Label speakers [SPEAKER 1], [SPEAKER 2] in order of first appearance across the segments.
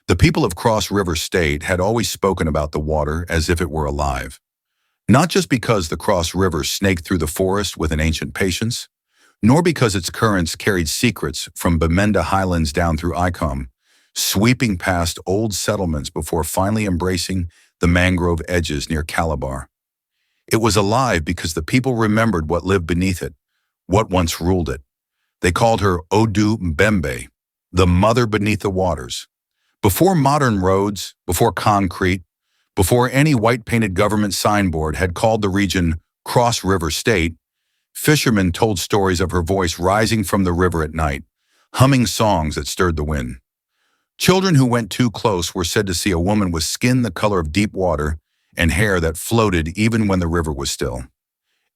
[SPEAKER 1] The people of Cross River State had always spoken about the water as if it were alive. Not just because the Cross River snaked through the forest with an ancient patience, nor because its currents carried secrets from Bemenda highlands down through Icom, sweeping past old settlements before finally embracing the mangrove edges near Calabar. It was alive because the people remembered what lived beneath it, what once ruled it. They called her Odu Mbembe, the mother beneath the waters. Before modern roads, before concrete, before any white-painted government signboard had called the region Cross River State, fishermen told stories of her voice rising from the river at night, humming songs that stirred the wind. Children who went too close were said to see a woman with skin the color of deep water and hair that floated even when the river was still.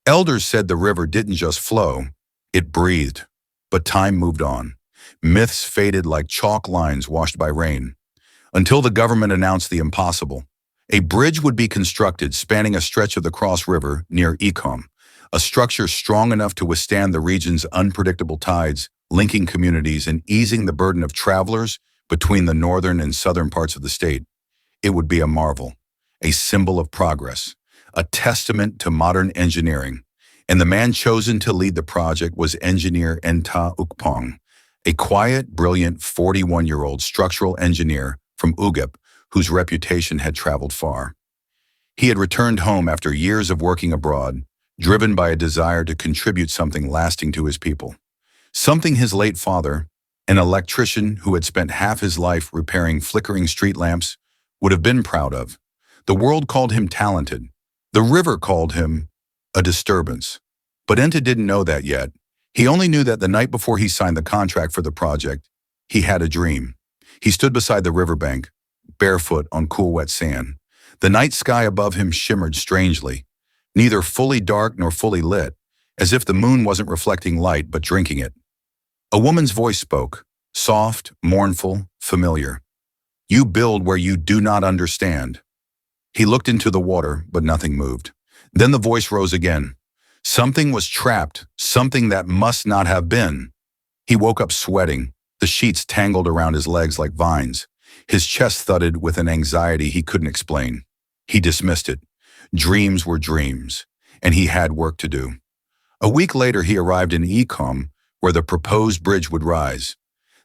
[SPEAKER 1] Elders said the river didn't just flow, it breathed. But time moved on. Myths faded like chalk lines washed by rain, until the government announced the impossible. A bridge would be constructed spanning a stretch of the Cross River near Ecom, a structure strong enough to withstand the region's unpredictable tides, linking communities and easing the burden of travelers between the northern and southern parts of the state. It would be a marvel, a symbol of progress, a testament to modern engineering. And the man chosen to lead the project was engineer Nta Ukpong, a quiet, brilliant 41-year-old structural engineer from Ugip whose reputation had traveled far. He had returned home after years of working abroad, driven by a desire to contribute something lasting to his people. Something his late father, an electrician who had spent half his life repairing flickering street lamps, would have been proud of. The world called him talented. The river called him a disturbance. But Nta didn't know that yet. He only knew that the night before he signed the contract for the project, he had a dream. He stood beside the riverbank, barefoot on cool wet sand. The night sky above him shimmered strangely, neither fully dark nor fully lit, as if the moon wasn't reflecting light but drinking it. A woman's voice spoke, soft, mournful, familiar. "You build where you do not understand." He looked into the water, but nothing moved. Then the voice rose again. Something was trapped, something that must not have been. He woke up sweating, the sheets tangled around his legs like vines. His chest thudded with an anxiety he couldn't explain. He dismissed it. Dreams were dreams, and he had work to do. A week later, he arrived in Ecom, where the proposed bridge would rise.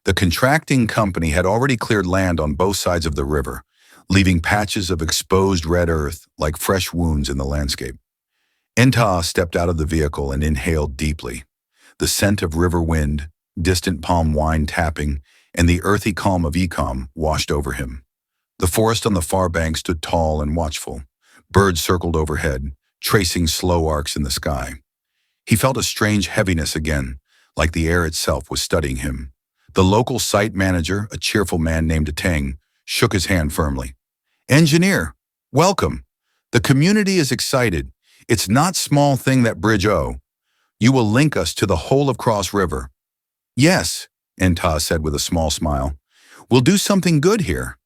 [SPEAKER 1] The contracting company had already cleared land on both sides of the river, leaving patches of exposed red earth like fresh wounds in the landscape. Nta stepped out of the vehicle and inhaled deeply. The scent of river wind, distant palm wine tapping, and the earthy calm of Ecom washed over him. The forest on the far bank stood tall and watchful. Birds circled overhead, tracing slow arcs in the sky. He felt a strange heaviness again, like the air itself was studying him. The local site manager, a cheerful man named Tang, shook his hand firmly. "Engineer, welcome. The community is excited. It's not small thing that bridge O. You will link us to the whole of Cross River." "Yes," Nta said with a small smile. "We'll do something good here."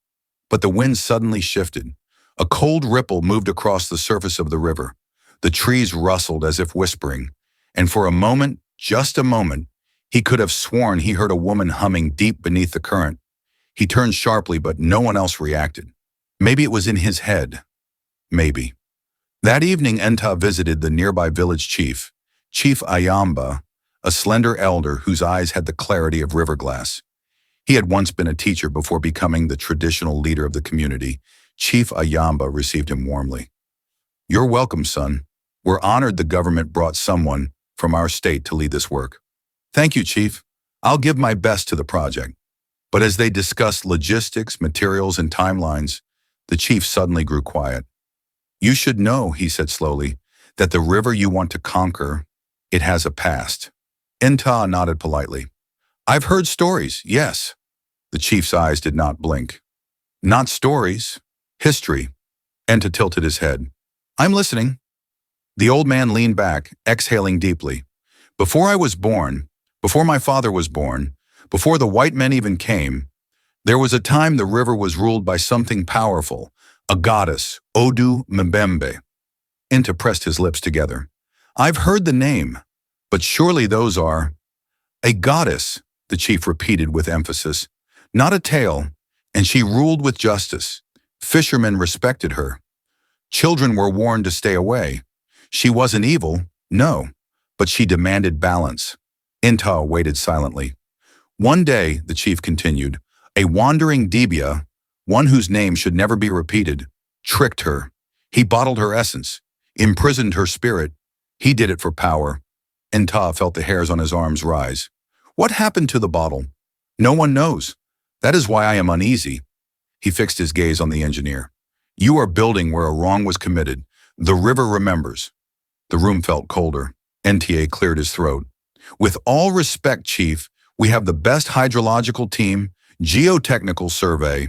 [SPEAKER 1] But the wind suddenly shifted. A cold ripple moved across the surface of the river. The trees rustled as if whispering, and for a moment, just a moment, he could have sworn he heard a woman humming deep beneath the current. He turned sharply, but no one else reacted. Maybe it was in his head. Maybe. That evening, Nta visited the nearby village chief, Chief Ayamba, a slender elder whose eyes had the clarity of river glass. He had once been a teacher before becoming the traditional leader of the community. Chief Ayamba received him warmly. "You're welcome, son. We're honored the government brought someone from our state to lead this work." "Thank you, Chief. I'll give my best to the project." But as they discussed logistics, materials, and timelines, the chief suddenly grew quiet. "You should know," he said slowly, "that the river you want to conquer, it has a past." Nta nodded politely. "I've heard stories, yes." The chief's eyes did not blink. "Not stories, history." Nta tilted his head. "I'm listening." The old man leaned back, exhaling deeply. "Before I was born, before my father was born, before the white men even came, there was a time the river was ruled by something powerful, a goddess, Odu Mbembe." Nta pressed his lips together. "I've heard the name, but surely those are—" "A goddess," the chief repeated with emphasis. "Not a tale, and she ruled with justice. Fishermen respected her. Children were warned to stay away. She wasn't evil, no, but she demanded balance. Nta waited silently. One day, the chief continued, a wandering Dibia, one whose name should never be repeated, tricked her. He bottled her essence, imprisoned her spirit. He did it for power. Nta felt the hairs on his arms rise. What happened to the bottle? No one knows. That is why I am uneasy. He fixed his gaze on the engineer. You are building where a wrong was committed. The river remembers. The room felt colder. Nta cleared his throat. With all respect, Chief, we have the best hydrological team, geotechnical survey.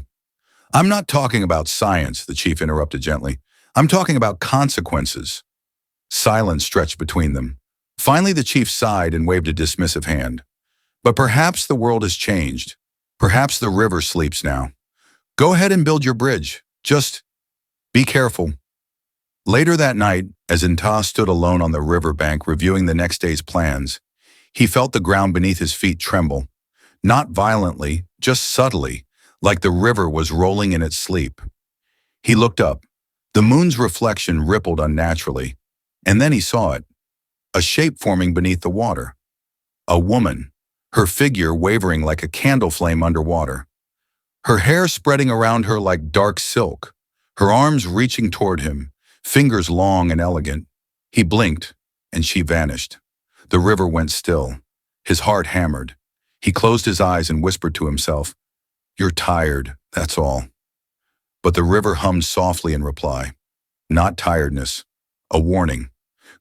[SPEAKER 1] I'm not talking about science, the chief interrupted gently. I'm talking about consequences. Silence stretched between them. Finally, the chief sighed and waved a dismissive hand. But perhaps the world has changed. Perhaps the river sleeps now. Go ahead and build your bridge. Just be careful. Later that night, as Nta stood alone on the riverbank reviewing the next day's plans, he felt the ground beneath his feet tremble. Not violently, just subtly, like the river was rolling in its sleep. He looked up. The moon's reflection rippled unnaturally, and then he saw it. A shape forming beneath the water. A woman, her figure wavering like a candle flame underwater. Her hair spreading around her like dark silk, her arms reaching toward him, fingers long and elegant. He blinked, and she vanished. The river went still. His heart hammered. He closed his eyes and whispered to himself, You're tired, that's all. But the river hummed softly in reply. Not tiredness, a warning.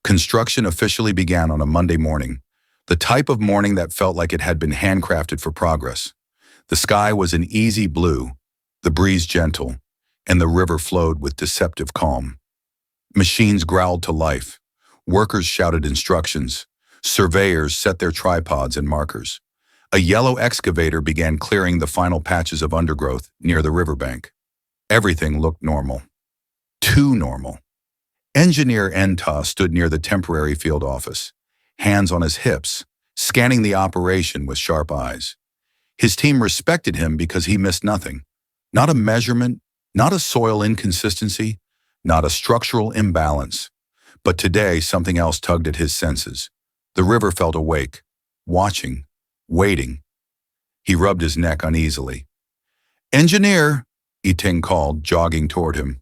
[SPEAKER 1] Construction officially began on a Monday morning, the type of morning that felt like it had been handcrafted for progress. The sky was an easy blue, the breeze gentle, and the river flowed with deceptive calm. Machines growled to life. Workers shouted instructions. Surveyors set their tripods and markers. A yellow excavator began clearing the final patches of undergrowth near the riverbank. Everything looked normal. Too normal. Engineer Nta stood near the temporary field office, hands on his hips, scanning the operation with sharp eyes. His team respected him because he missed nothing. Not a measurement, not a soil inconsistency, not a structural imbalance. But today, something else tugged at his senses. The river felt awake, watching, waiting. He rubbed his neck uneasily. Engineer, Yiting called, jogging toward him.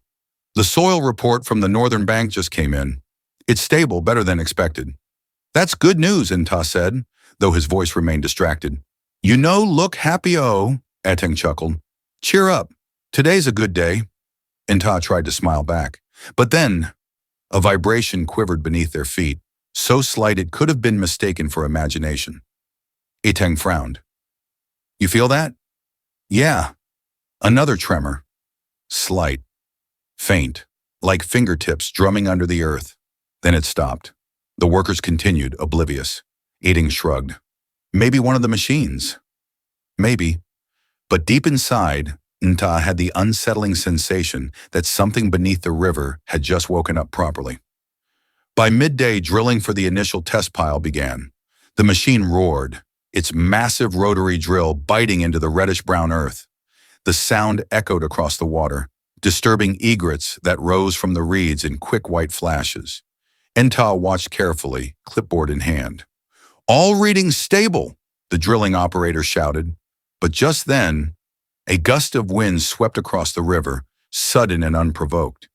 [SPEAKER 1] The soil report from the northern bank just came in. It's stable, better than expected. That's good news, Nta said, though his voice remained distracted. You know, look happy-o, Yiting chuckled. Cheer up. Today's a good day. Nta tried to smile back. But then, a vibration quivered beneath their feet, so slight it could have been mistaken for imagination. Yiting frowned. You feel that? Yeah. Another tremor. Slight. Faint, like fingertips drumming under the earth. Then it stopped. The workers continued, oblivious. Yiting shrugged. Maybe one of the machines. Maybe. But deep inside, Nta had the unsettling sensation that something beneath the river had just woken up properly. By midday, drilling for the initial test pile began. The machine roared, its massive rotary drill biting into the reddish-brown earth. The sound echoed across the water, disturbing egrets that rose from the reeds in quick white flashes. Nta watched carefully, clipboard in hand. All readings stable, the drilling operator shouted. But just then, a gust of wind swept across the river, sudden and unprovoked.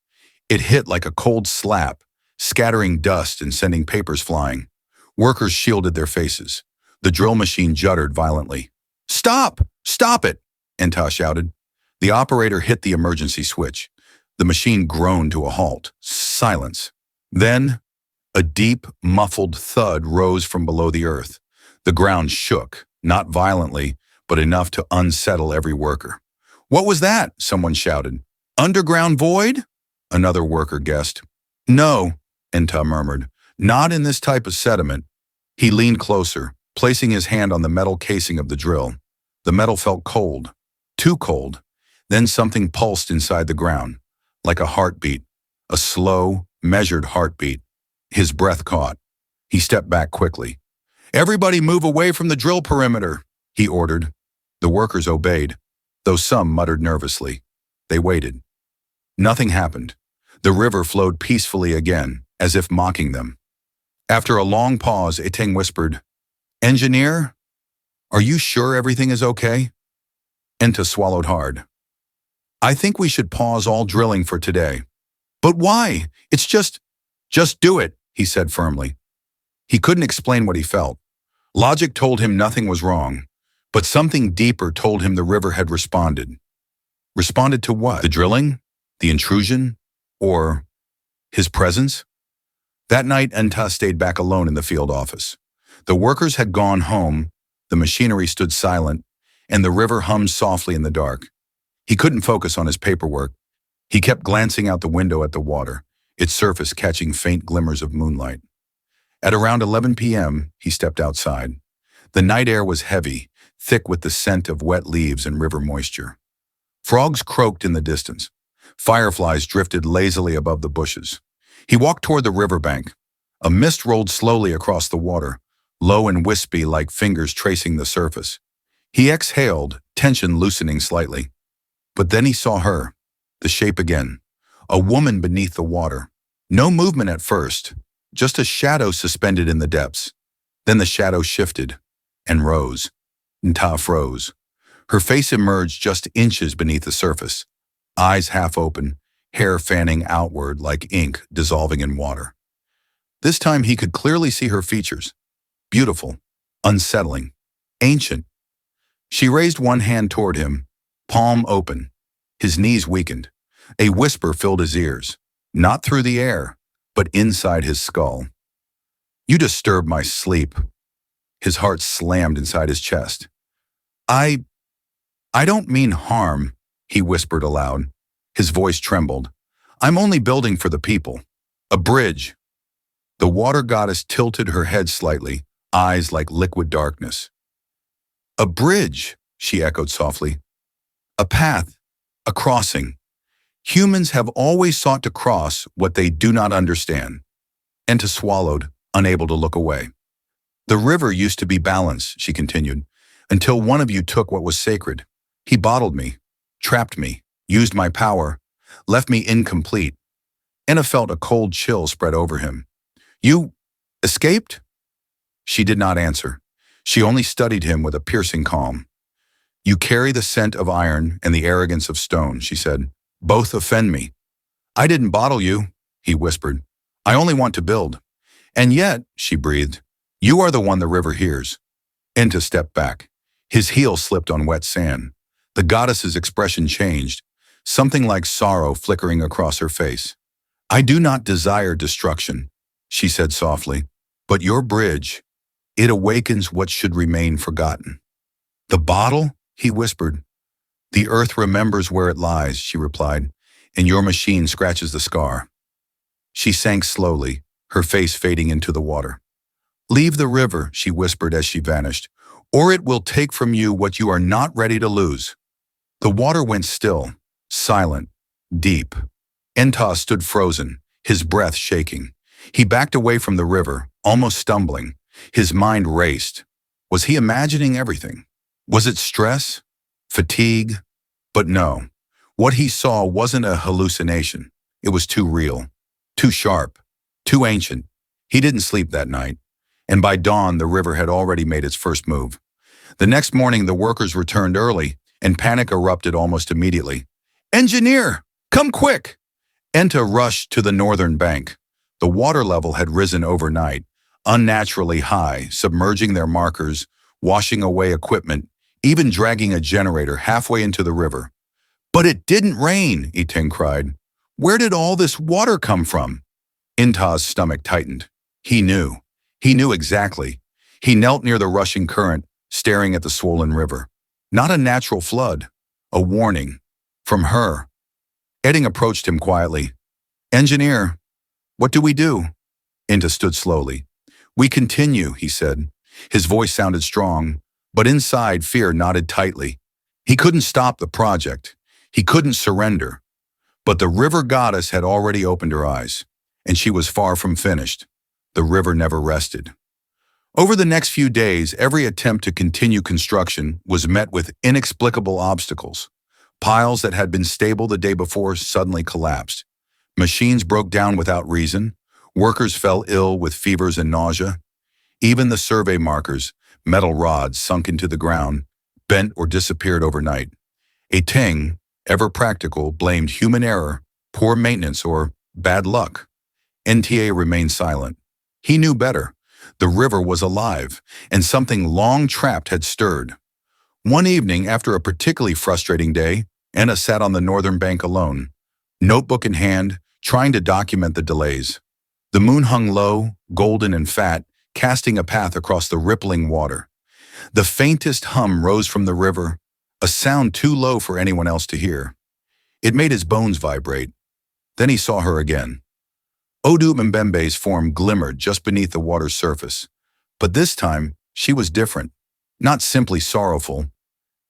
[SPEAKER 1] It hit like a cold slap, scattering dust and sending papers flying. Workers shielded their faces. The drill machine juddered violently. Stop! Stop it! Nta shouted. The operator hit the emergency switch. The machine groaned to a halt. Silence. Then, a deep, muffled thud rose from below the earth. The ground shook, not violently, but enough to unsettle every worker. What was that? Someone shouted. Underground void? Another worker guessed. No, Nta murmured. Not in this type of sediment. He leaned closer, placing his hand on the metal casing of the drill. The metal felt cold. Too cold. Then something pulsed inside the ground, like a heartbeat, a slow, measured heartbeat. His breath caught. He stepped back quickly. Everybody move away from the drill perimeter, he ordered. The workers obeyed. though some muttered nervously. They waited. Nothing happened. The river flowed peacefully again, as if mocking them. After a long pause, Iteng whispered, "Engineer, are you sure everything is okay?" Nta swallowed hard. "I think we should pause all drilling for today." "But why? It's just do it," he said firmly. He couldn't explain what he felt. Logic told him nothing was wrong, but something deeper told him the river had responded. Responded to what? The drilling? The intrusion? Or his presence? That night, Nta stayed back alone in the field office. The workers had gone home, the machinery stood silent, and the river hummed softly in the dark. He couldn't focus on his paperwork. He kept glancing out the window at the water, its surface catching faint glimmers of moonlight. At around 11 p.m., he stepped outside. The night air was heavy, thick with the scent of wet leaves and river moisture. Frogs croaked in the distance. Fireflies drifted lazily above the bushes. He walked toward the riverbank. A mist rolled slowly across the water, low and wispy like fingers tracing the surface. He exhaled, tension loosening slightly. But then he saw her, the shape again, a woman beneath the water. No movement at first, just a shadow suspended in the depths. Then the shadow shifted and rose. Nta froze. Her face emerged just inches beneath the surface, eyes half open, hair fanning outward like ink dissolving in water. This time he could clearly see her features. Beautiful, unsettling, ancient. She raised one hand toward him, palm open. His knees weakened. A whisper filled his ears, not through the air, but inside his skull. "You disturb my sleep." His heart slammed inside his chest. I don't mean harm," he whispered aloud. His voice trembled. "I'm only building for the people. A bridge." The water goddess tilted her head slightly, eyes like liquid darkness. "A bridge," she echoed softly. "A path, a crossing. Humans have always sought to cross what they do not understand." Nta swallowed, unable to look away. "The river used to be balanced," she continued, "until one of you took what was sacred. He bottled me, trapped me, used my power, left me incomplete." Nta felt a cold chill spread over him. "You escaped?" She did not answer. She only studied him with a piercing calm. "You carry the scent of iron and the arrogance of stone," she said. "Both offend me." "I didn't bottle you," he whispered. "I only want to build." "And yet," she breathed, "you are the one the river hears." Nta stepped back. His heel slipped on wet sand. The goddess's expression changed, something like sorrow flickering across her face. "I do not desire destruction," she said softly, "but your bridge, it awakens what should remain forgotten." "The bottle?" he whispered. "The earth remembers where it lies," she replied, "and your machine scratches the scar." She sank slowly, her face fading into the water. "Leave the river," she whispered as she vanished, "or it will take from you what you are not ready to lose." The water went still, silent, deep. Nta stood frozen, his breath shaking. He backed away from the river, almost stumbling. His mind raced. Was he imagining everything? Was it stress? Fatigue? But no. What he saw wasn't a hallucination. It was too real, too sharp, too ancient. He didn't sleep that night, and by dawn the river had already made its first move. The next morning the workers returned early, and panic erupted almost immediately. "Engineer, come quick!" Nta rushed to the northern bank. The water level had risen overnight, unnaturally high, submerging their markers, washing away equipment, even dragging a generator halfway into the river. "But it didn't rain," Iteng cried. "Where did all this water come from?" Nta's stomach tightened. He knew. He knew exactly. He knelt near the rushing current, staring at the swollen river. Not a natural flood, a warning. From her. Edding approached him quietly. "Engineer, what do we do?" Nta stood slowly. "We continue," he said. His voice sounded strong, but inside fear knotted tightly. He couldn't stop the project. He couldn't surrender. But the river goddess had already opened her eyes, and she was far from finished. The river never rested. Over the next few days, every attempt to continue construction was met with inexplicable obstacles. Piles that had been stable the day before suddenly collapsed. Machines broke down without reason. Workers fell ill with fevers and nausea. Even the survey markers, metal rods sunk into the ground, bent or disappeared overnight. A Ting, ever practical, blamed human error, poor maintenance, or bad luck. Nta remained silent. He knew better. The river was alive, and something long trapped had stirred. One evening, after a particularly frustrating day, Anna sat on the northern bank alone, notebook in hand, trying to document the delays. The moon hung low, golden and fat, casting a path across the rippling water. The faintest hum rose from the river, a sound too low for anyone else to hear. It made his bones vibrate. Then he saw her again. Odu Mbembe's form glimmered just beneath the water's surface. But this time, she was different. Not simply sorrowful,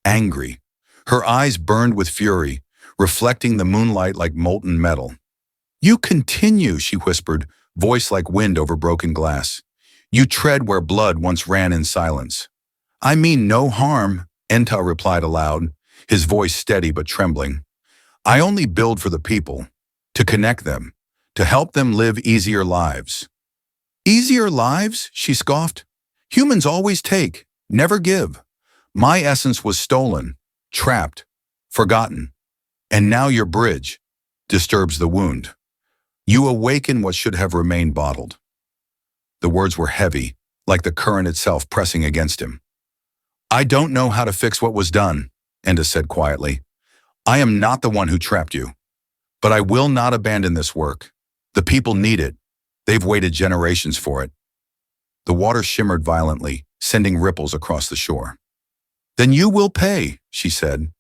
[SPEAKER 1] angry. Her eyes burned with fury, reflecting the moonlight like molten metal. "You continue," she whispered, voice like wind over broken glass. "You tread where blood once ran in silence." "I mean no harm," Nta replied aloud, his voice steady but trembling. "I only build for the people, to connect them, to help them live easier lives." "Easier lives?" she scoffed. "Humans always take, never give. My essence was stolen, trapped, forgotten. And now your bridge disturbs the wound. You awaken what should have remained bottled." The words were heavy, like the current itself pressing against him. "I don't know how to fix what was done," Nta said quietly. "I am not the one who trapped you. But I will not abandon this work. The people need it. They've waited generations for it." The water shimmered violently, sending ripples across the shore. "Then you will pay," she said.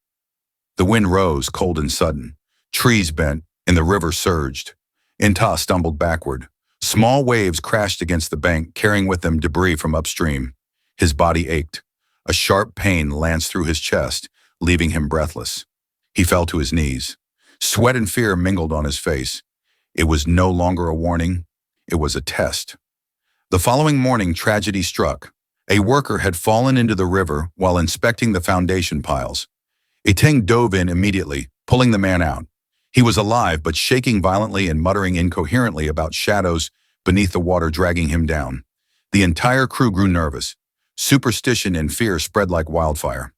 [SPEAKER 1] The wind rose, cold and sudden. Trees bent, and the river surged. Nta stumbled backward. Small waves crashed against the bank, carrying with them debris from upstream. His body ached. A sharp pain lanced through his chest, leaving him breathless. He fell to his knees. Sweat and fear mingled on his face. It was no longer a warning. It was a test. The following morning, tragedy struck. A worker had fallen into the river while inspecting the foundation piles. A Ting dove in immediately, pulling the man out. He was alive but shaking violently and muttering incoherently about shadows beneath the water dragging him down. The entire crew grew nervous. Superstition and fear spread like wildfire.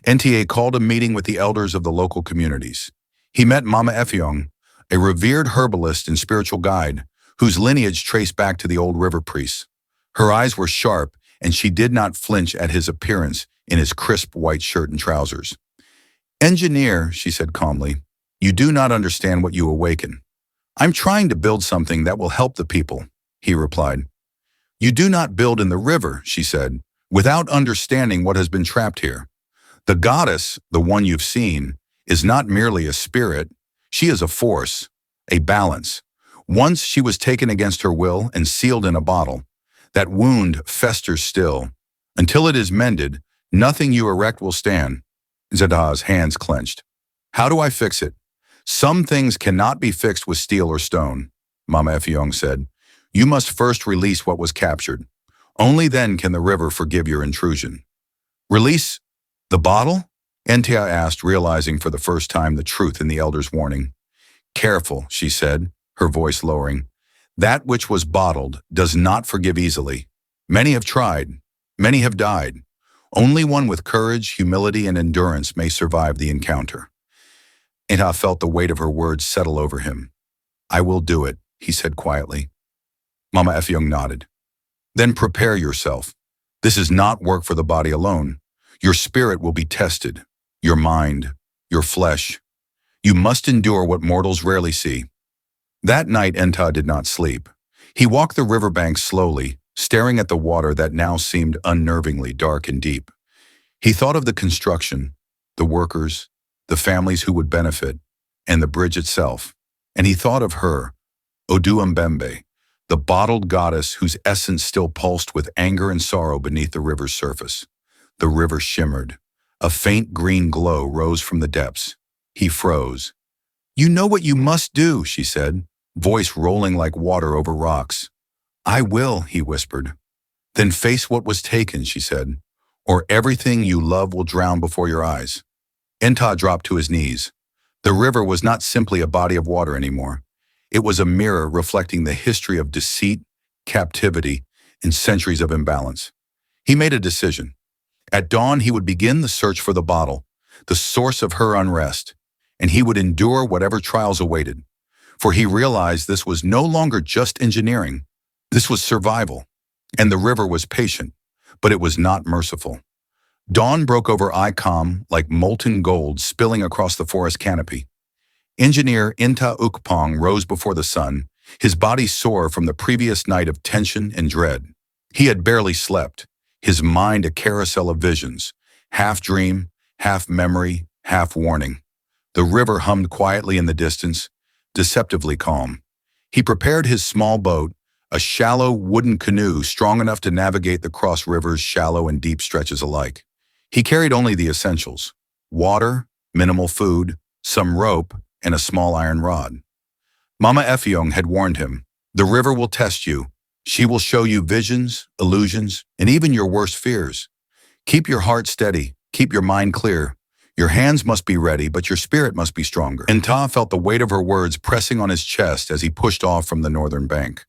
[SPEAKER 1] Nta called a meeting with the elders of the local communities. He met Mama Effiong, a revered herbalist and spiritual guide, whose lineage traced back to the old river priests. Her eyes were sharp, and she did not flinch at his appearance in his crisp white shirt and trousers. "Engineer," she said calmly, "you do not understand what you awaken." "I'm trying to build something that will help the people," he replied. "You do not build in the river," she said, "without understanding what has been trapped here. The goddess, the one you've seen, is not merely a spirit. She is a force, a balance. Once she was taken against her will and sealed in a bottle. That wound festers still. Until it is mended, nothing you erect will stand." Nta's hands clenched. "How do I fix it?" "Some things cannot be fixed with steel or stone," Mama Effiong said. "You must first release what was captured. Only then can the river forgive your intrusion." "Release the bottle?" Nta asked, realizing for the first time the truth in the elder's warning. "Careful," she said, her voice lowering. "That which was bottled does not forgive easily. Many have tried. Many have died. Only one with courage, humility, and endurance may survive the encounter." Nta felt the weight of her words settle over him. "I will do it," he said quietly. Mama Effiong nodded. "Then prepare yourself. This is not work for the body alone. Your spirit will be tested. Your mind, your flesh. You must endure what mortals rarely see." That night, Nta did not sleep. He walked the riverbank slowly, staring at the water that now seemed unnervingly dark and deep. He thought of the construction, the workers, the families who would benefit, and the bridge itself. And he thought of her, Odu Mbembe, the bottled goddess whose essence still pulsed with anger and sorrow beneath the river's surface. The river shimmered. A faint green glow rose from the depths. He froze. "You know what you must do," she said, voice rolling like water over rocks. "I will," he whispered. "Then face what was taken," she said, "or everything you love will drown before your eyes." Nta dropped to his knees. The river was not simply a body of water anymore. It was a mirror reflecting the history of deceit, captivity, and centuries of imbalance. He made a decision. At dawn, he would begin the search for the bottle, the source of her unrest, and he would endure whatever trials awaited. For he realized this was no longer just engineering. This was survival. And the river was patient, but it was not merciful. Dawn broke over Icom like molten gold spilling across the forest canopy. Engineer Nta Ukpong rose before the sun, his body sore from the previous night of tension and dread. He had barely slept, his mind a carousel of visions, half dream, half memory, half warning. The river hummed quietly in the distance, deceptively calm. He prepared his small boat, a shallow wooden canoe strong enough to navigate the cross river's shallow and deep stretches alike. He carried only the essentials: water, minimal food, some rope, and a small iron rod. Mama Effiong had warned him, "The river will test you. She will show you visions, illusions, and even your worst fears. Keep your heart steady, keep your mind clear. Your hands must be ready, but your spirit must be stronger." Nta felt the weight of her words pressing on his chest as he pushed off from the northern bank.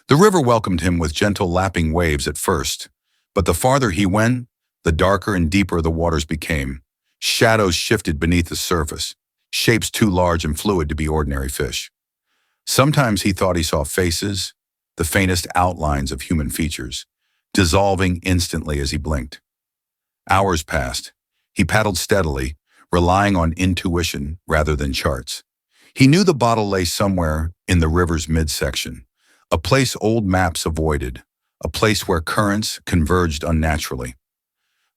[SPEAKER 1] The river welcomed him with gentle lapping waves at first, but the farther he went, the darker and deeper the waters became. Shadows shifted beneath the surface, shapes too large and fluid to be ordinary fish. Sometimes he thought he saw faces, the faintest outlines of human features, dissolving instantly as he blinked. Hours passed. He paddled steadily, relying on intuition rather than charts. He knew the bottle lay somewhere in the river's midsection, a place old maps avoided, a place where currents converged unnaturally.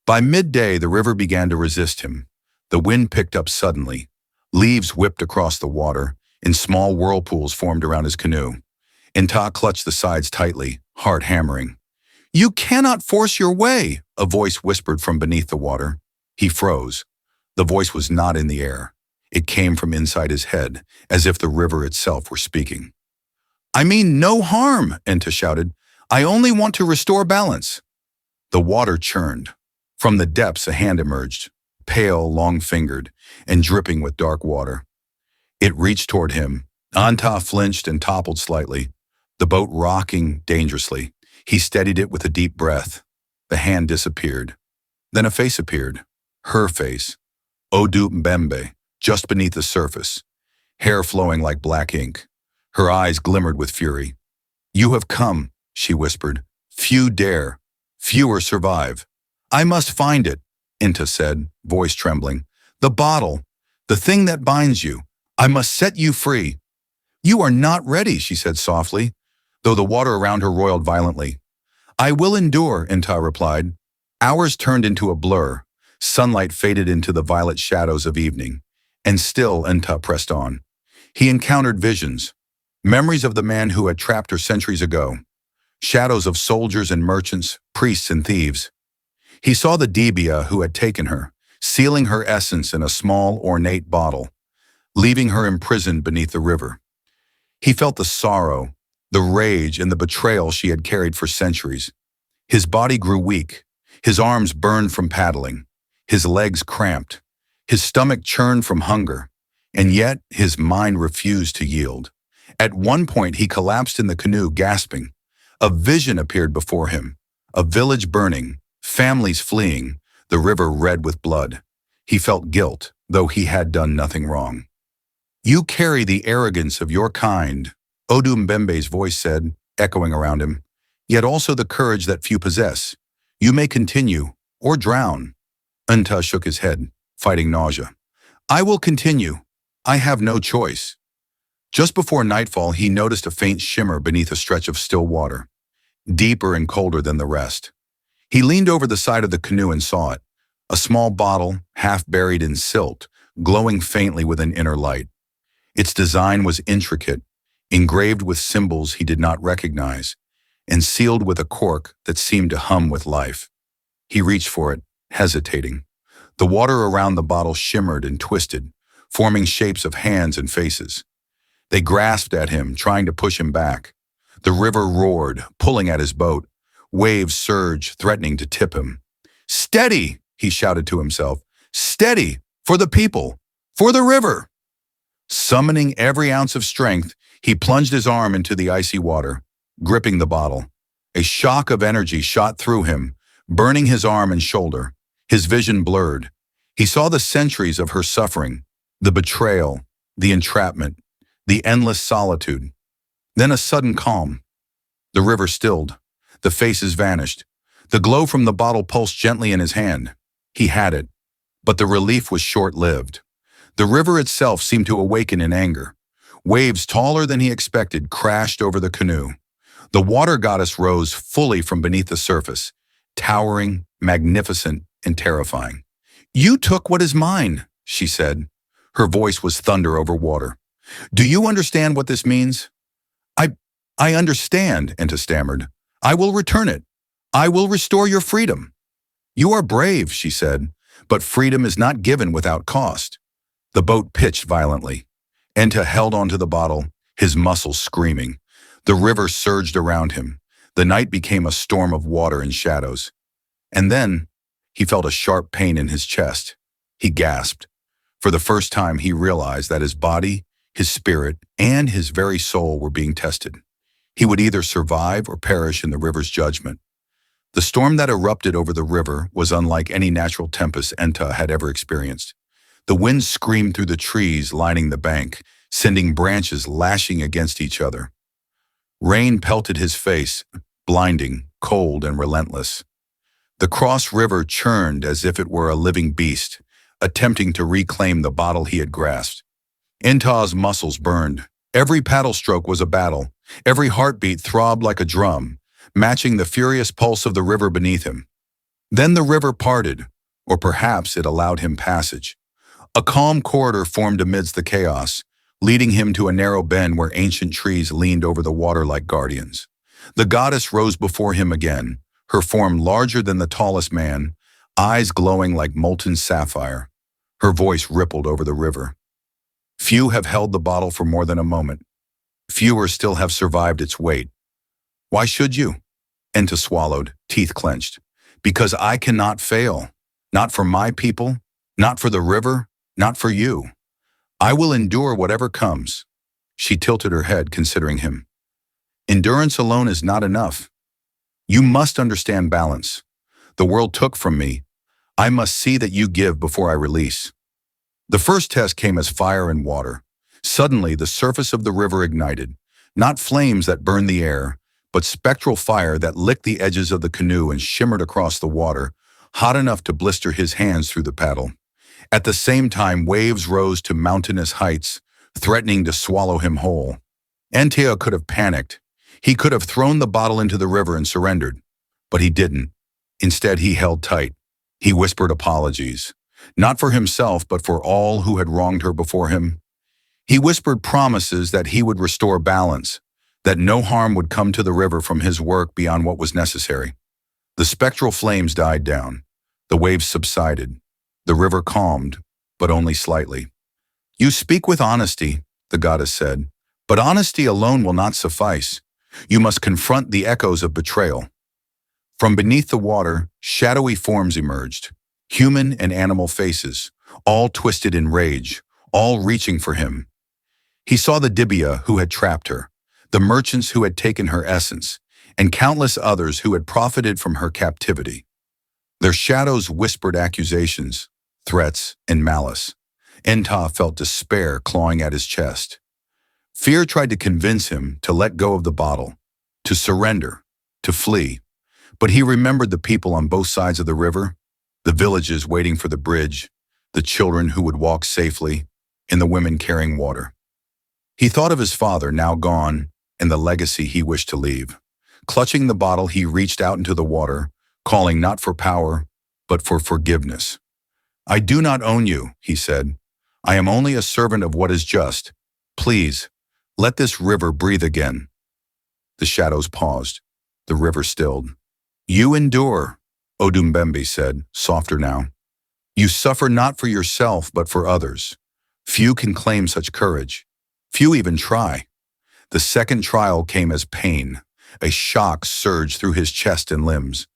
[SPEAKER 1] By midday, the river began to resist him. The wind picked up suddenly. Leaves whipped across the water, and small whirlpools formed around his canoe. Nta clutched the sides tightly, heart hammering. "You cannot force your way," a voice whispered from beneath the water. He froze. The voice was not in the air. It came from inside his head, as if the river itself were speaking. "I mean no harm," Nta shouted. "I only want to restore balance." The water churned. From the depths a hand emerged, pale, long-fingered, and dripping with dark water. It reached toward him. Nta flinched and toppled slightly, the boat rocking dangerously. He steadied it with a deep breath. The hand disappeared. Then a face appeared. Her face. Odu Mbembe, just beneath the surface, hair flowing like black ink. Her eyes glimmered with fury. "You have come," she whispered. "Few dare. Fewer survive." "I must find it," Nta said, voice trembling. "The bottle. The thing that binds you. I must set you free." "You are not ready," she said softly, though the water around her roiled violently. "I will endure," Nta replied. Hours turned into a blur. Sunlight faded into the violet shadows of evening. And still Nta pressed on. He encountered visions. Memories of the man who had trapped her centuries ago. Shadows of soldiers and merchants, priests and thieves. He saw the Debia who had taken her, sealing her essence in a small, ornate bottle, leaving her imprisoned beneath the river. He felt the sorrow, the rage, and the betrayal she had carried for centuries. His body grew weak. His arms burned from paddling. His legs cramped. His stomach churned from hunger. And yet, his mind refused to yield. At one point, he collapsed in the canoe, gasping. A vision appeared before him. A village burning, families fleeing, the river red with blood. He felt guilt, though he had done nothing wrong. "You carry the arrogance of your kind," Odu Mbembe's voice said, echoing around him, "yet also the courage that few possess. You may continue, or drown." Nta shook his head, fighting nausea. "I will continue. I have no choice." Just before nightfall, he noticed a faint shimmer beneath a stretch of still water, deeper and colder than the rest. He leaned over the side of the canoe and saw it, a small bottle, half buried in silt, glowing faintly with an inner light. Its design was intricate, engraved with symbols he did not recognize, and sealed with a cork that seemed to hum with life. He reached for it, hesitating. The water around the bottle shimmered and twisted, forming shapes of hands and faces. They grasped at him, trying to push him back. The river roared, pulling at his boat. Waves surged, threatening to tip him. "Steady!" he shouted to himself. "Steady! For the people! For the river! Summoning every ounce of strength, he plunged his arm into the icy water, gripping the bottle. A shock of energy shot through him, burning his arm and shoulder. His vision blurred. He saw the centuries of her suffering, the betrayal, the entrapment, the endless solitude. Then a sudden calm. The river stilled. The faces vanished. The glow from the bottle pulsed gently in his hand. He had it. But the relief was short-lived. The river itself seemed to awaken in anger. Waves taller than he expected crashed over the canoe. The water goddess rose fully from beneath the surface, towering, magnificent, and terrifying. "You took what is mine," she said. Her voice was thunder over water. "Do you understand what this means?" I understand," Nta stammered. "I will return it. I will restore your freedom." "You are brave," she said, "but freedom is not given without cost." The boat pitched violently. Nta held onto the bottle, his muscles screaming. The river surged around him. The night became a storm of water and shadows. And then, he felt a sharp pain in his chest. He gasped. For the first time, he realized that his body, his spirit, and his very soul were being tested. He would either survive or perish in the river's judgment. The storm that erupted over the river was unlike any natural tempest Nta had ever experienced. The wind screamed through the trees lining the bank, sending branches lashing against each other. Rain pelted his face, blinding, cold, and relentless. The cross river churned as if it were a living beast, attempting to reclaim the bottle he had grasped. Nta's muscles burned. Every paddle stroke was a battle. Every heartbeat throbbed like a drum, matching the furious pulse of the river beneath him. Then the river parted, or perhaps it allowed him passage. A calm corridor formed amidst the chaos, leading him to a narrow bend where ancient trees leaned over the water like guardians. The goddess rose before him again, her form larger than the tallest man, eyes glowing like molten sapphire. Her voice rippled over the river. "Few have held the bottle for more than a moment. Fewer still have survived its weight. Why should you?" Nta swallowed, teeth clenched. "Because I cannot fail. Not for my people, not for the river, not for you. I will endure whatever comes." She tilted her head, considering him. "Endurance alone is not enough. You must understand balance. The world took from me. I must see that you give before I release." The first test came as fire and water. Suddenly, the surface of the river ignited, not flames that burned the air, but spectral fire that licked the edges of the canoe and shimmered across the water, hot enough to blister his hands through the paddle. At the same time, waves rose to mountainous heights, threatening to swallow him whole. Nta could have panicked. He could have thrown the bottle into the river and surrendered, but he didn't. Instead, he held tight. He whispered apologies, not for himself, but for all who had wronged her before him. He whispered promises that he would restore balance, that no harm would come to the river from his work beyond what was necessary. The spectral flames died down. The waves subsided. The river calmed, but only slightly. "You speak with honesty," the goddess said, "but honesty alone will not suffice. You must confront the echoes of betrayal." From beneath the water, shadowy forms emerged, human and animal faces, all twisted in rage, all reaching for him. He saw the Dibia who had trapped her, the merchants who had taken her essence, and countless others who had profited from her captivity. Their shadows whispered accusations, threats, and malice. Nta felt despair clawing at his chest. Fear tried to convince him to let go of the bottle, to surrender, to flee. But he remembered the people on both sides of the river, the villages waiting for the bridge, the children who would walk safely, and the women carrying water. He thought of his father, now gone, and the legacy he wished to leave. Clutching the bottle, he reached out into the water, calling not for power, but for forgiveness. "I do not own you," he said. "I am only a servant of what is just. Please, let this river breathe again." The shadows paused. The river stilled. "You endure," Odu Mbembe said, softer now. "You suffer not for yourself, but for others. Few can claim such courage. Few even try." The second trial came as pain. A shock surged through his chest and limbs.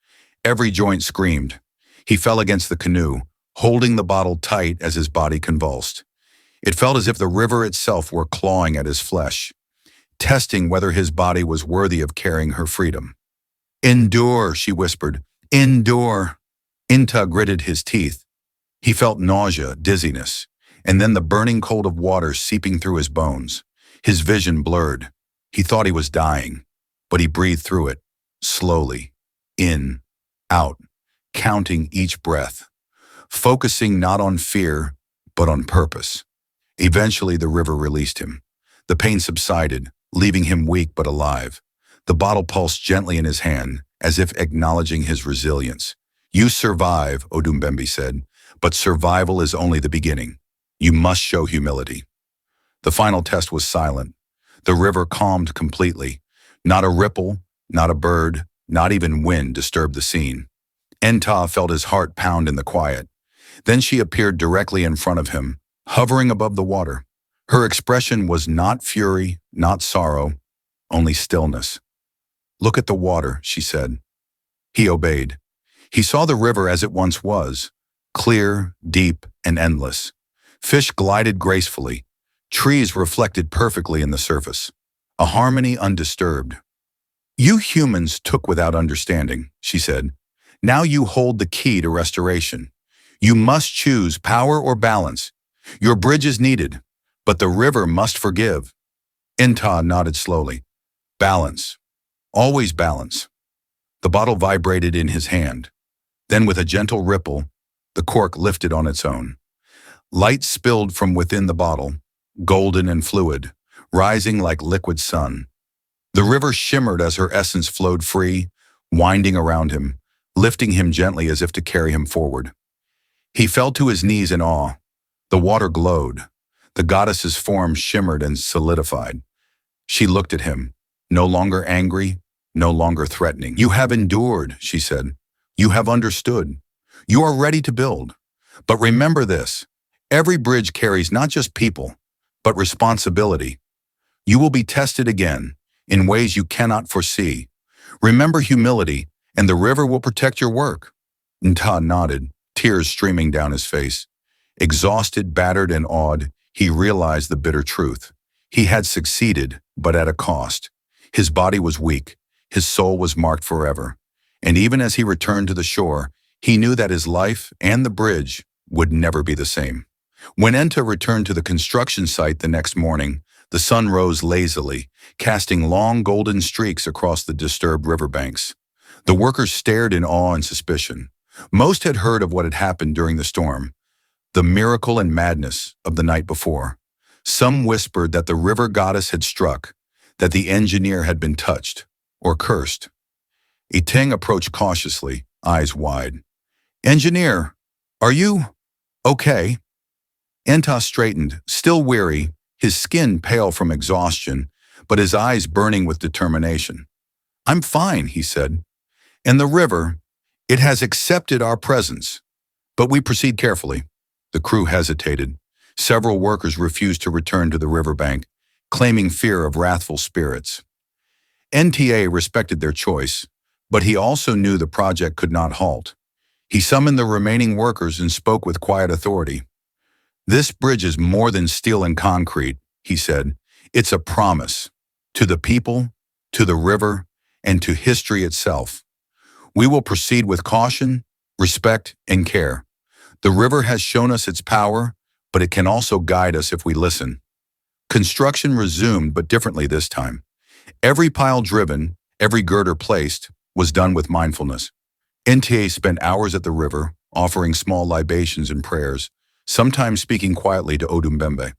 [SPEAKER 1] Every joint screamed. He fell against the canoe, holding the bottle tight as his body convulsed. It felt as if the river itself were clawing at his flesh, testing whether his body was worthy of carrying her freedom. "Endure," she whispered. "Endure." Nta gritted his teeth. He felt nausea, dizziness, and then the burning cold of water seeping through his bones. His vision blurred. He thought he was dying, but he breathed through it, slowly, in, out, counting each breath, focusing not on fear, but on purpose. Eventually, the river released him. The pain subsided, leaving him weak but alive. The bottle pulsed gently in his hand, as if acknowledging his resilience. "You survive," Odu Mbembe said, "but survival is only the beginning. You must show humility." The final test was silent. The river calmed completely. Not a ripple, not a bird, not even wind disturbed the scene. Nta felt his heart pound in the quiet. Then she appeared directly in front of him, hovering above the water. Her expression was not fury, not sorrow, only stillness. "Look at the water," she said. He obeyed. He saw the river as it once was, clear, deep, and endless. Fish glided gracefully. Trees reflected perfectly in the surface. A harmony undisturbed. "You humans took without understanding," she said. "Now you hold the key to restoration. You must choose power or balance. Your bridge is needed, but the river must forgive." Nta nodded slowly. "Balance. Always balance." The bottle vibrated in his hand. Then with a gentle ripple, the cork lifted on its own. Light spilled from within the bottle, golden and fluid, rising like liquid sun. The river shimmered as her essence flowed free, winding around him, lifting him gently as if to carry him forward. He fell to his knees in awe. The water glowed. The goddess's form shimmered and solidified. She looked at him, no longer angry, no longer threatening. "You have endured," she said. "You have understood. You are ready to build. But remember this, every bridge carries not just people, but responsibility. You will be tested again, in ways you cannot foresee. Remember humility, and the river will protect your work." Nta nodded, tears streaming down his face. Exhausted, battered, and awed, he realized the bitter truth. He had succeeded, but at a cost. His body was weak. His soul was marked forever. And even as he returned to the shore, he knew that his life and the bridge would never be the same. When Nta returned to the construction site the next morning, the sun rose lazily, casting long golden streaks across the disturbed riverbanks. The workers stared in awe and suspicion. Most had heard of what had happened during the storm, the miracle and madness of the night before. Some whispered that the river goddess had struck, that the engineer had been touched or cursed. Iteng approached cautiously, eyes wide. "Engineer, are you okay?" Nta straightened, still weary, his skin pale from exhaustion, but his eyes burning with determination. "I'm fine," he said. "And the river, it has accepted our presence. But we proceed carefully." The crew hesitated. Several workers refused to return to the riverbank, claiming fear of wrathful spirits. Nta respected their choice, but he also knew the project could not halt. He summoned the remaining workers and spoke with quiet authority. "This bridge is more than steel and concrete," he said. "It's a promise. To the people, to the river, and to history itself. We will proceed with caution, respect, and care. The river has shown us its power, but it can also guide us if we listen." Construction resumed, but differently this time. Every pile driven, every girder placed, was done with mindfulness. Nta spent hours at the river, offering small libations and prayers, sometimes speaking quietly to Odu Mbembe.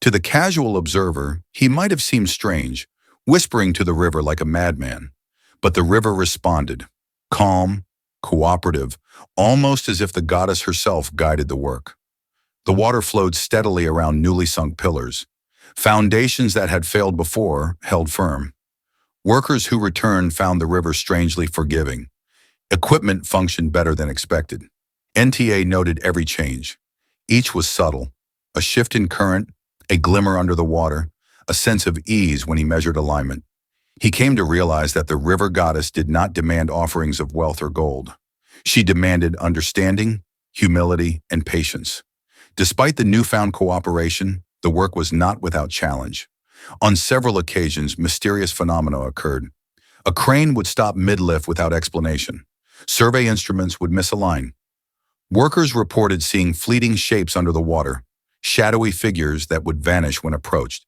[SPEAKER 1] To the casual observer, he might have seemed strange, whispering to the river like a madman. But the river responded, calm, cooperative, almost as if the goddess herself guided the work. The water flowed steadily around newly sunk pillars. Foundations that had failed before held firm. Workers who returned found the river strangely forgiving. Equipment functioned better than expected. Nta noted every change. Each was subtle, a shift in current, a glimmer under the water, a sense of ease when he measured alignment. He came to realize that the river goddess did not demand offerings of wealth or gold. She demanded understanding, humility, and patience. Despite the newfound cooperation, the work was not without challenge. On several occasions, mysterious phenomena occurred. A crane would stop mid-lift without explanation. Survey instruments would misalign. Workers reported seeing fleeting shapes under the water, shadowy figures that would vanish when approached.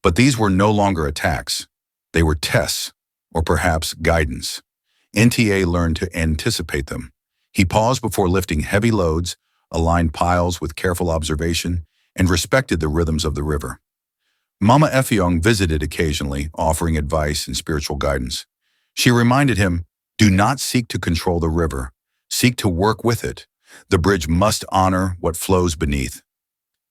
[SPEAKER 1] But these were no longer attacks. They were tests, or perhaps guidance. NTA learned to anticipate them. He paused before lifting heavy loads, aligned piles with careful observation, and respected the rhythms of the river. Mama Effiong visited occasionally, offering advice and spiritual guidance. She reminded him, "Do not seek to control the river. Seek to work with it. The bridge must honor what flows beneath."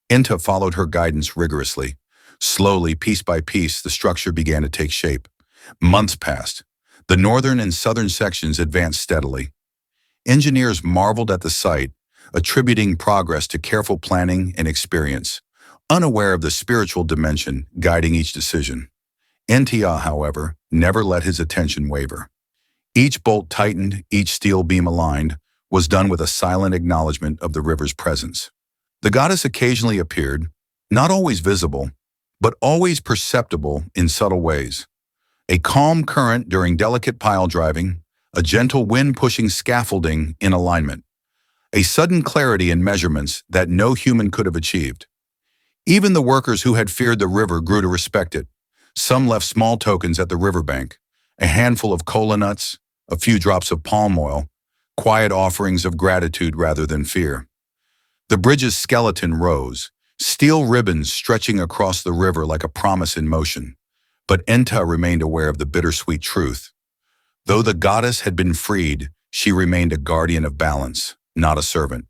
[SPEAKER 1] Nta followed her guidance rigorously. Slowly, piece by piece, the structure began to take shape. Months passed. The northern and southern sections advanced steadily. Engineers marveled at the sight, attributing progress to careful planning and experience, unaware of the spiritual dimension guiding each decision. Nta, however, never let his attention waver. Each bolt tightened, each steel beam aligned, was done with a silent acknowledgement of the river's presence. The goddess occasionally appeared, not always visible, but always perceptible in subtle ways. A calm current during delicate pile driving, a gentle wind pushing scaffolding in alignment, a sudden clarity in measurements that no human could have achieved. Even the workers who had feared the river grew to respect it. Some left small tokens at the riverbank, a handful of cola nuts, a few drops of palm oil, quiet offerings of gratitude rather than fear. The bridge's skeleton rose, steel ribbons stretching across the river like a promise in motion. But Nta remained aware of the bittersweet truth. Though the goddess had been freed, she remained a guardian of balance, not a servant.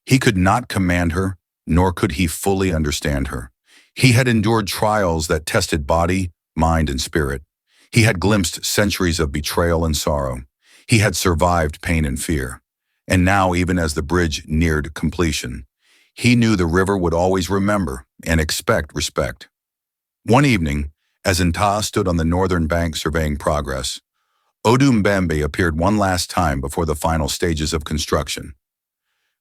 [SPEAKER 1] He could not command her, nor could he fully understand her. He had endured trials that tested body, mind, and spirit. He had glimpsed centuries of betrayal and sorrow. He had survived pain and fear. And now, even as the bridge neared completion, he knew the river would always remember and expect respect. One evening, as Nta stood on the northern bank surveying progress, Odu Mbembe appeared one last time before the final stages of construction.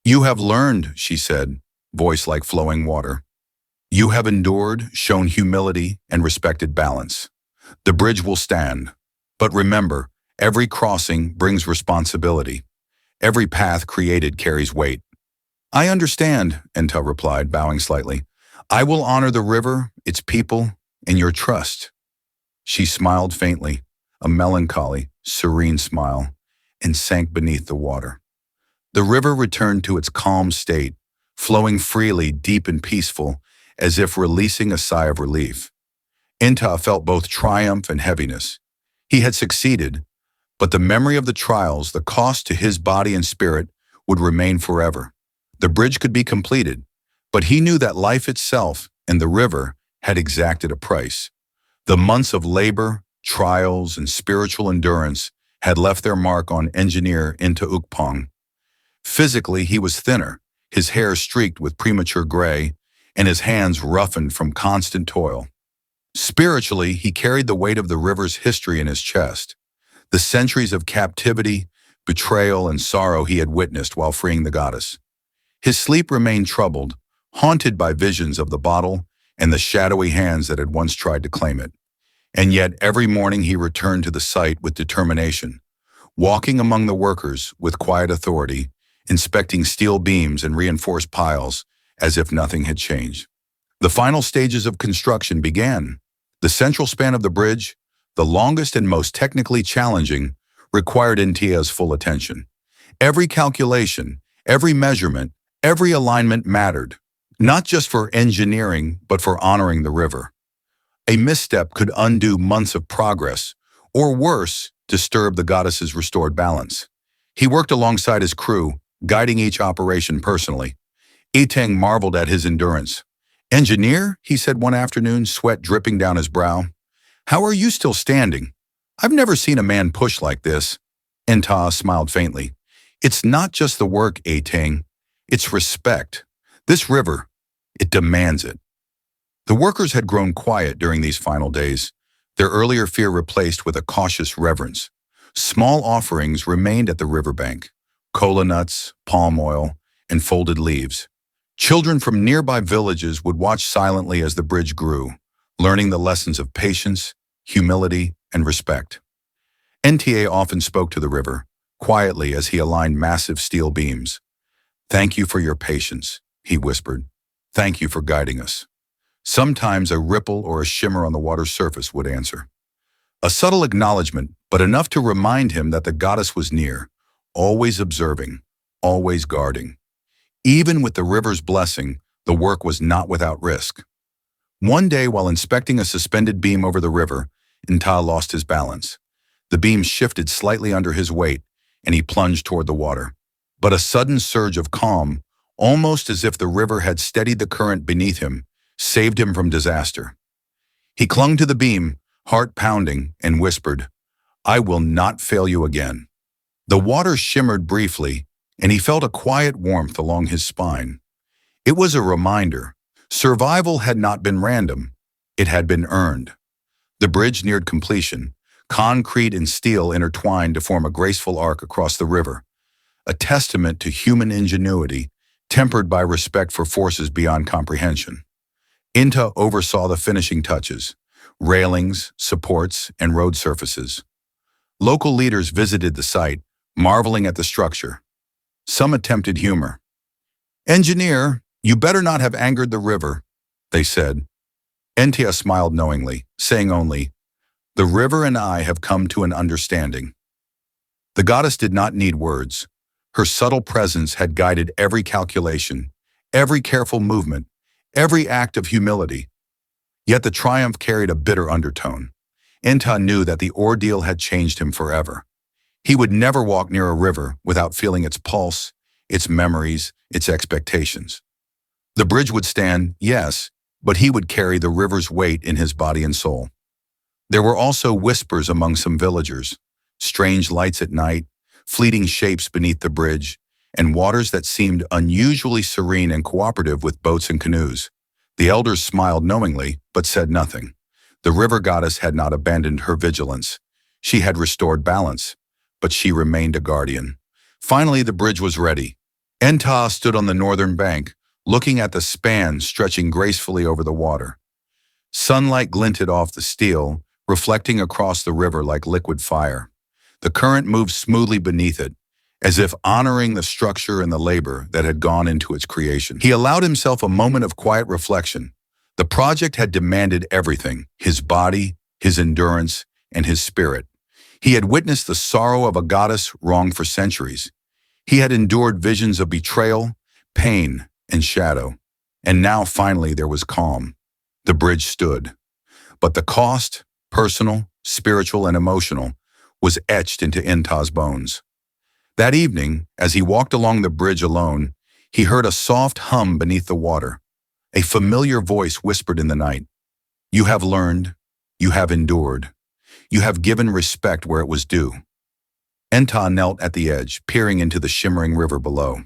[SPEAKER 1] "You have learned," she said, voice like flowing water. "You have endured, shown humility, and respected balance. The bridge will stand. But remember, every crossing brings responsibility. Every path created carries weight." "I understand," Nta replied, bowing slightly. "I will honor the river, its people, and your trust." She smiled faintly, a melancholy, serene smile, and sank beneath the water. The river returned to its calm state, flowing freely, deep and peaceful, as if releasing a sigh of relief. Nta felt both triumph and heaviness. He had succeeded, but the memory of the trials, the cost to his body and spirit, would remain forever. The bridge could be completed, but he knew that life itself and the river had exacted a price. The months of labor, trials, and spiritual endurance had left their mark on engineer Nta Ukpong. Physically, he was thinner, his hair streaked with premature gray, and his hands roughened from constant toil. Spiritually, he carried the weight of the river's history in his chest, the centuries of captivity, betrayal, and sorrow he had witnessed while freeing the goddess. His sleep remained troubled, haunted by visions of the bottle and the shadowy hands that had once tried to claim it. And yet every morning he returned to the site with determination, walking among the workers with quiet authority, inspecting steel beams and reinforced piles as if nothing had changed. The final stages of construction began. The central span of the bridge, the longest and most technically challenging, required Nta's full attention. Every calculation, every measurement, every alignment mattered, not just for engineering, but for honoring the river. A misstep could undo months of progress, or worse, disturb the goddess's restored balance. He worked alongside his crew, guiding each operation personally. Eteng marveled at his endurance. "Engineer," he said one afternoon, sweat dripping down his brow. "How are you still standing? I've never seen a man push like this." Nta smiled faintly. "It's not just the work, Eteng. It's respect. This river, it demands it." The workers had grown quiet during these final days, their earlier fear replaced with a cautious reverence. Small offerings remained at the riverbank: cola nuts, palm oil, and folded leaves. Children from nearby villages would watch silently as the bridge grew, learning the lessons of patience, humility, and respect. Nta often spoke to the river, quietly as he aligned massive steel beams. "Thank you for your patience," he whispered. "Thank you for guiding us." Sometimes a ripple or a shimmer on the water's surface would answer. A subtle acknowledgement, but enough to remind him that the goddess was near, always observing, always guarding. Even with the river's blessing, the work was not without risk. One day, while inspecting a suspended beam over the river, Nta lost his balance. The beam shifted slightly under his weight, and he plunged toward the water. But a sudden surge of calm, almost as if the river had steadied the current beneath him, saved him from disaster. He clung to the beam, heart pounding, and whispered, "I will not fail you again." The water shimmered briefly, and he felt a quiet warmth along his spine. It was a reminder. Survival had not been random. It had been earned. The bridge neared completion. Concrete and steel intertwined to form a graceful arc across the river, a testament to human ingenuity, tempered by respect for forces beyond comprehension. Nta oversaw the finishing touches: railings, supports, and road surfaces. Local leaders visited the site, marveling at the structure. Some attempted humor. "Engineer, you better not have angered the river," they said. Nta smiled knowingly, saying only, "The river and I have come to an understanding." The goddess did not need words. Her subtle presence had guided every calculation, every careful movement, every act of humility. Yet the triumph carried a bitter undertone. Nta knew that the ordeal had changed him forever. He would never walk near a river without feeling its pulse, its memories, its expectations. The bridge would stand, yes, but he would carry the river's weight in his body and soul. There were also whispers among some villagers, strange lights at night, fleeting shapes beneath the bridge, and waters that seemed unusually serene and cooperative with boats and canoes. The elders smiled knowingly, but said nothing. The river goddess had not abandoned her vigilance. She had restored balance, but she remained a guardian. Finally, the bridge was ready. Nta stood on the northern bank, looking at the span stretching gracefully over the water. Sunlight glinted off the steel, reflecting across the river like liquid fire. The current moved smoothly beneath it, as if honoring the structure and the labor that had gone into its creation. He allowed himself a moment of quiet reflection. The project had demanded everything: his body, his endurance, and his spirit. He had witnessed the sorrow of a goddess wronged for centuries. He had endured visions of betrayal, pain, and shadow. And now, finally, there was calm. The bridge stood. But the cost, personal, spiritual, and emotional, was etched into Nta's bones. That evening, as he walked along the bridge alone, he heard a soft hum beneath the water. A familiar voice whispered in the night, "You have learned, you have endured, you have given respect where it was due." Nta knelt at the edge, peering into the shimmering river below.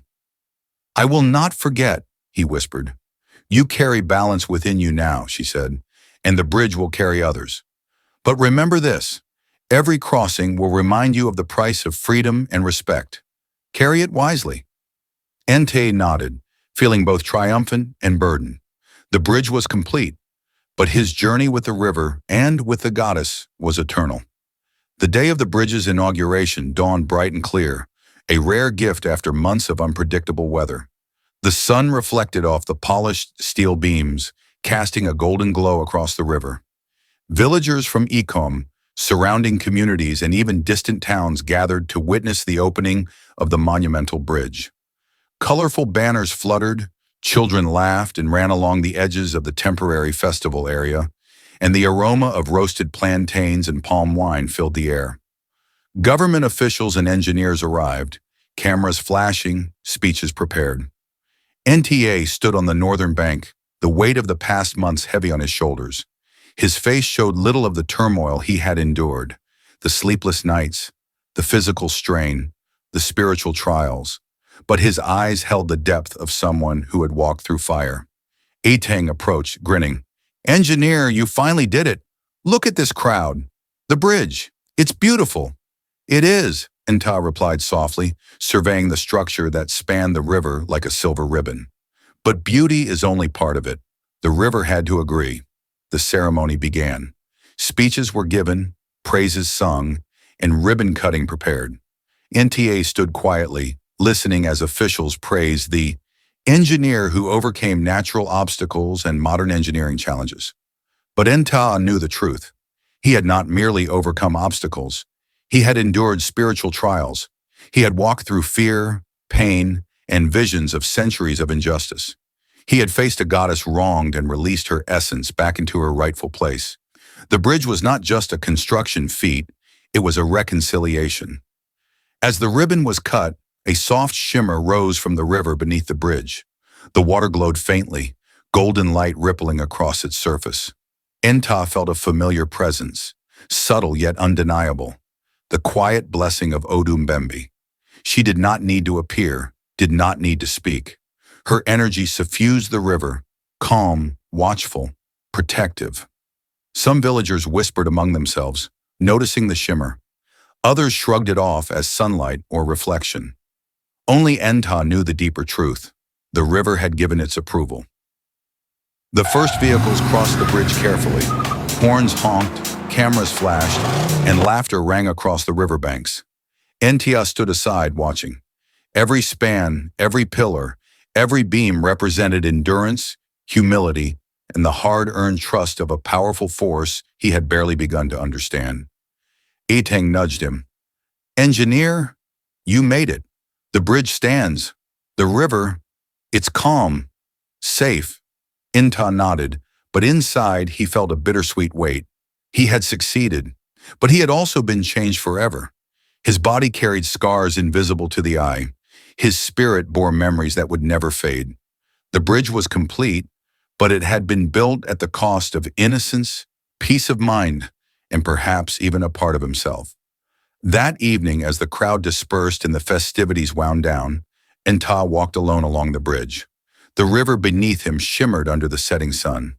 [SPEAKER 1] "I will not forget," he whispered. "You carry balance within you now," she said, "and the bridge will carry others. But remember this, every crossing will remind you of the price of freedom and respect. Carry it wisely." Nta nodded, feeling both triumphant and burdened. The bridge was complete, but his journey with the river and with the goddess was eternal. The day of the bridge's inauguration dawned bright and clear, a rare gift after months of unpredictable weather. The sun reflected off the polished steel beams, casting a golden glow across the river. Villagers from Ikom, surrounding communities, and even distant towns gathered to witness the opening of the monumental bridge. Colorful banners fluttered, children laughed and ran along the edges of the temporary festival area, and the aroma of roasted plantains and palm wine filled the air. Government officials and engineers arrived, cameras flashing, speeches prepared. Nta stood on the northern bank, the weight of the past months heavy on his shoulders. His face showed little of the turmoil he had endured, the sleepless nights, the physical strain, the spiritual trials, but his eyes held the depth of someone who had walked through fire. Atang approached, grinning. "Engineer, you finally did it. Look at this crowd. The bridge. It's beautiful." "It is," Nta replied softly, surveying the structure that spanned the river like a silver ribbon. But beauty is only part of it. The river had to agree. The ceremony began. Speeches were given, praises sung, and ribbon cutting prepared. Nta stood quietly, listening as officials praised the engineer who overcame natural obstacles and modern engineering challenges. But Nta knew the truth. He had not merely overcome obstacles. He had endured spiritual trials. He had walked through fear, pain, and visions of centuries of injustice. He had faced a goddess wronged and released her essence back into her rightful place. The bridge was not just a construction feat, it was a reconciliation. As the ribbon was cut, a soft shimmer rose from the river beneath the bridge. The water glowed faintly, golden light rippling across its surface. Nta felt a familiar presence, subtle yet undeniable, the quiet blessing of Odu Mbembe. She did not need to appear, did not need to speak. Her energy suffused the river, calm, watchful, protective. Some villagers whispered among themselves, noticing the shimmer. Others shrugged it off as sunlight or reflection. Only Nta knew the deeper truth. The river had given its approval. The first vehicles crossed the bridge carefully. Horns honked, cameras flashed, and laughter rang across the riverbanks. Nta stood aside watching. Every span, every pillar, every beam represented endurance, humility, and the hard-earned trust of a powerful force he had barely begun to understand. Eteng nudged him. "Engineer, you made it. The bridge stands. The river, it's calm, safe." Nta nodded, but inside he felt a bittersweet weight. He had succeeded, but he had also been changed forever. His body carried scars invisible to the eye. His spirit bore memories that would never fade. The bridge was complete, but it had been built at the cost of innocence, peace of mind, and perhaps even a part of himself. That evening, as the crowd dispersed and the festivities wound down, Nta walked alone along the bridge. The river beneath him shimmered under the setting sun.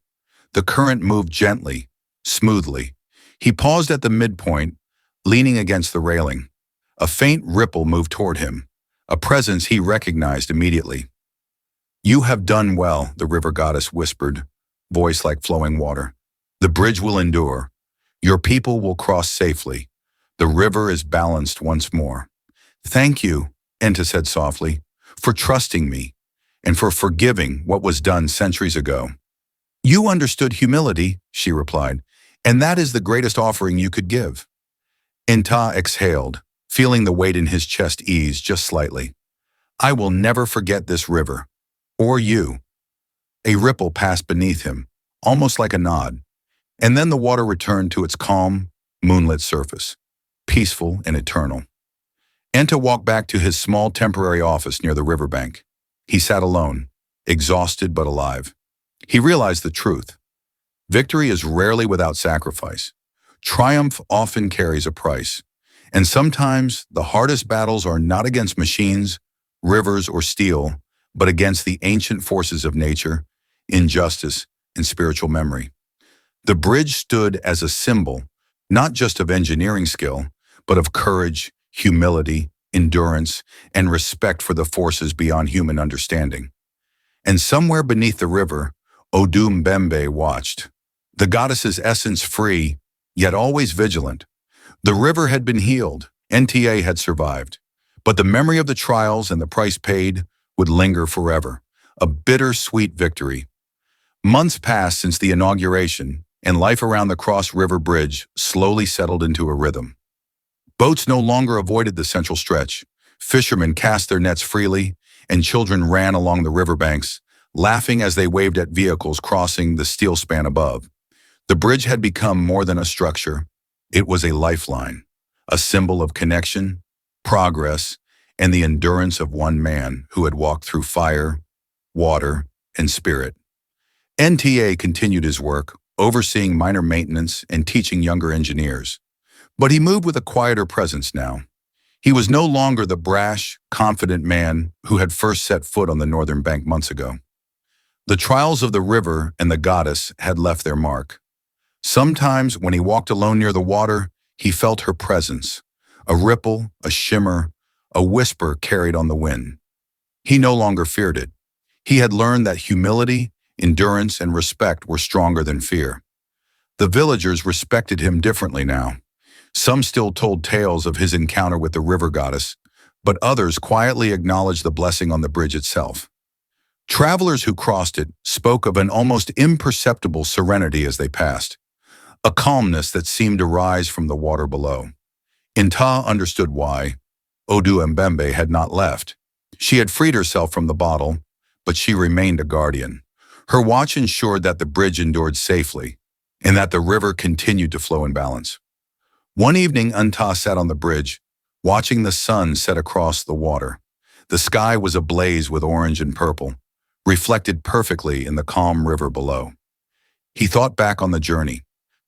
[SPEAKER 1] The current moved gently, smoothly. He paused at the midpoint, leaning against the railing. A faint ripple moved toward him, a presence he recognized immediately. "You have done well," the river goddess whispered, voice like flowing water. "The bridge will endure. Your people will cross safely. The river is balanced once more." "Thank you," Nta said softly, "for trusting me and for forgiving what was done centuries ago." "You understood humility," she replied, "and that is the greatest offering you could give." Nta exhaled, feeling the weight in his chest ease just slightly. "I will never forget this river. Or you." A ripple passed beneath him, almost like a nod, and then the water returned to its calm, moonlit surface, peaceful and eternal. Nta walked back to his small temporary office near the riverbank. He sat alone, exhausted but alive. He realized the truth. Victory is rarely without sacrifice. Triumph often carries a price. And sometimes the hardest battles are not against machines, rivers, or steel, but against the ancient forces of nature, injustice, and spiritual memory. The bridge stood as a symbol, not just of engineering skill, but of courage, humility, endurance, and respect for the forces beyond human understanding. And somewhere beneath the river, Odu Mbembe watched. The goddess's essence free, yet always vigilant. The river had been healed, Nta had survived, but the memory of the trials and the price paid would linger forever, a bitter-sweet victory. Months passed since the inauguration, and life around the Cross River Bridge slowly settled into a rhythm. Boats no longer avoided the central stretch. Fishermen cast their nets freely, and children ran along the riverbanks, laughing as they waved at vehicles crossing the steel span above. The bridge had become more than a structure. It was a lifeline, a symbol of connection, progress, and the endurance of one man who had walked through fire, water, and spirit. Nta continued his work, overseeing minor maintenance and teaching younger engineers. But he moved with a quieter presence now. He was no longer the brash, confident man who had first set foot on the northern bank months ago. The trials of the river and the goddess had left their mark. Sometimes, when he walked alone near the water, he felt her presence, A ripple, a shimmer, a whisper carried on the wind. He no longer feared it. He had learned that humility, endurance, and respect were stronger than fear. The villagers respected him differently now. Some still told tales of his encounter with the river goddess, but others quietly acknowledged the blessing on the bridge itself. Travelers who crossed it spoke of an almost imperceptible serenity as they passed, a calmness that seemed to rise from the water below. Nta understood why. Odu Mbembe had not left. She had freed herself from the bottle, but she remained a guardian. Her watch ensured that the bridge endured safely, and that the river continued to flow in balance. One evening, Nta sat on the bridge, watching the sun set across the water. The sky was ablaze with orange and purple, reflected perfectly in the calm river below. He thought back on the journey,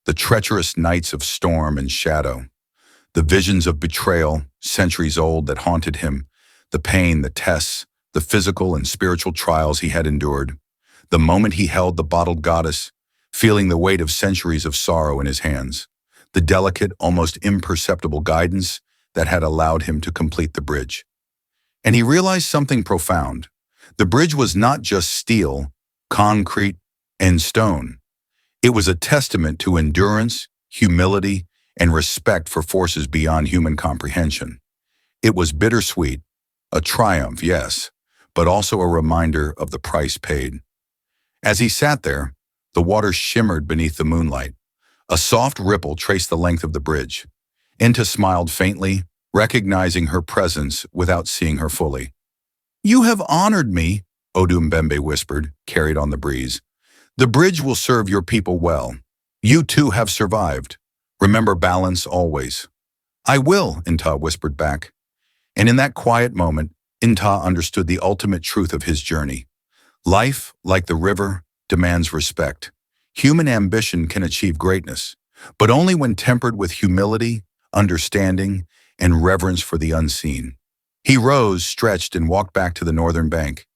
[SPEAKER 1] the treacherous nights of storm and shadow, the visions of betrayal, centuries old, that haunted him, the pain, the tests, the physical and spiritual trials he had endured. The moment he held the bottled goddess, feeling the weight of centuries of sorrow in his hands, the delicate, almost imperceptible guidance that had allowed him to complete the bridge. And he realized something profound. The bridge was not just steel, concrete, and stone. It was a testament to endurance, humility, and respect for forces beyond human comprehension. It was bittersweet, a triumph, yes, but also a reminder of the price paid. As he sat there, the water shimmered beneath the moonlight. A soft ripple traced the length of the bridge. Nta smiled faintly, recognizing her presence without seeing her fully. "You have honored me," Odu Mbembe whispered, carried on the breeze. "The bridge will serve your people well. You too have survived. Remember balance always." "I will," Nta whispered back. And in that quiet moment, Nta understood the ultimate truth of his journey. Life, like the river, demands respect. Human ambition can achieve greatness, but only when tempered with humility, understanding, and reverence for the unseen. He rose, stretched, and walked back to the northern bank.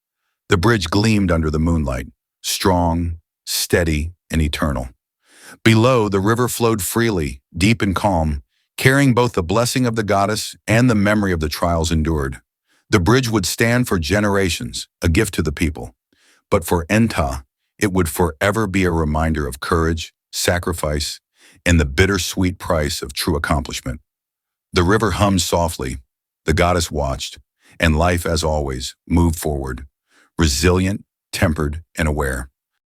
[SPEAKER 1] The bridge gleamed under the moonlight, strong, steady, and eternal. Below, the river flowed freely, deep and calm, carrying both the blessing of the goddess and the memory of the trials endured. The bridge would stand for generations, a gift to the people. But for Nta, it would forever be a reminder of courage, sacrifice, and the bittersweet price of true accomplishment. The river hummed softly, the goddess watched, and life, as always, moved forward, resilient, tempered, and aware.